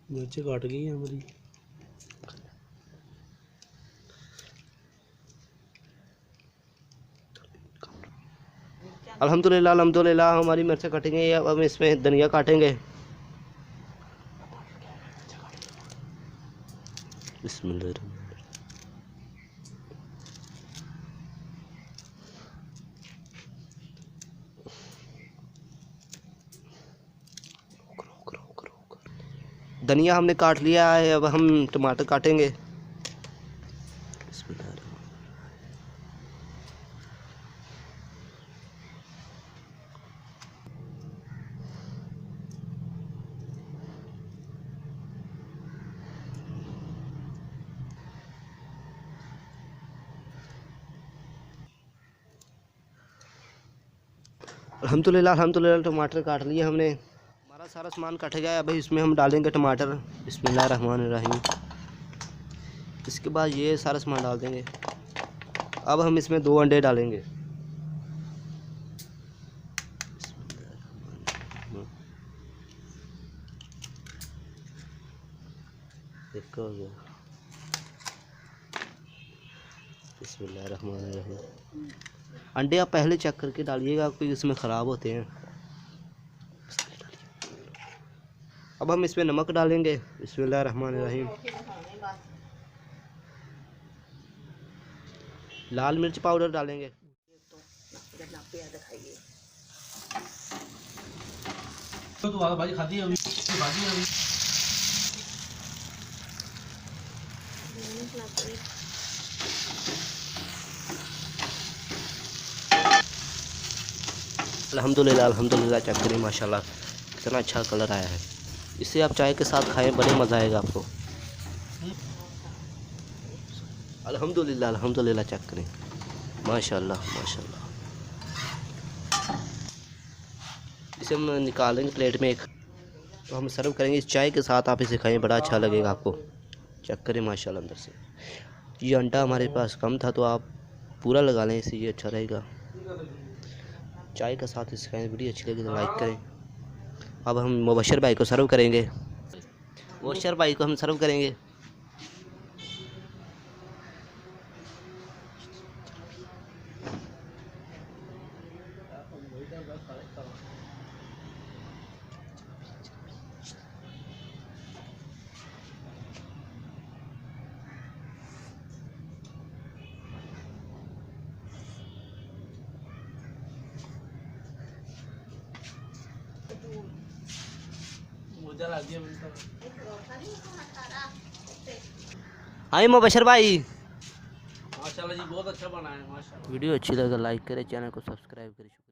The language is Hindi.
मिर्ची काट गई है हमारी। अल्हम्दुलिल्लाह अल्हम्दुलिल्लाह हमारी मिर्चें कट गई। अब हम इसमें धनिया काटेंगे। बिस्मिल्लाह। धनिया हमने काट लिया है, अब हम टमाटर काटेंगे। अल्हम्दुलिल्लाह अल्हम्दुलिल्लाह टमाटर काट लिए हमने। हमारा सारा सामान कट गया है। अभी इसमें हम डालेंगे टमाटर। बिस्मिल्लाहिर्रहमानिर्रहीम। इसके बाद ये सारा सामान डाल देंगे। अब हम इसमें 2 अंडे डालेंगे। देखो बिस्मिल्लाहिर्रहमानिर्रहीम। अंडे आप पहले चेक करके डालिएगा, क्योंकि इसमें ख़राब होते हैं। अब हम इसमें नमक डालेंगे। बिस्मिल्लाहिर्रहमानिर्रहीम। लाल मिर्च पाउडर डालेंगे। तो भाजी खाती है अभी, भाजी अभी। अल्हम्दुलिल्लाह अल्हम्दुलिल्लाह चेक करिए माशाल्लाह कितना अच्छा कलर आया है। इसे आप चाय के साथ खाएं, बड़े मज़ा आएगा आपको। अल्हम्दुलिल्लाह अल्हम्दुलिल्लाह चेक करें माशाल्लाह माशाल्लाह। इसे हम निकालेंगे प्लेट में एक, तो हम सर्व करेंगे इस चाय के साथ। आप इसे खाएं, बड़ा अच्छा लगेगा आपको। चेक करें माशाल्लाह अंदर से। ये अंडा हमारे पास कम था, तो आप पूरा लगा लें, इससे ये अच्छा रहेगा। चाय के साथ इसे खाएं, बड़ी अच्छी लगी तो लाइक करें। अब हम मुबशर भाई को सर्व करेंगे। मुबशर भाई को हम सर्व करेंगे। हाँ मुबशर भाई, माशाल्लाह जी बहुत अच्छा बना है माशाल्लाह। वीडियो अच्छी लगे लाइक करें, चैनल को सब्सक्राइब करें।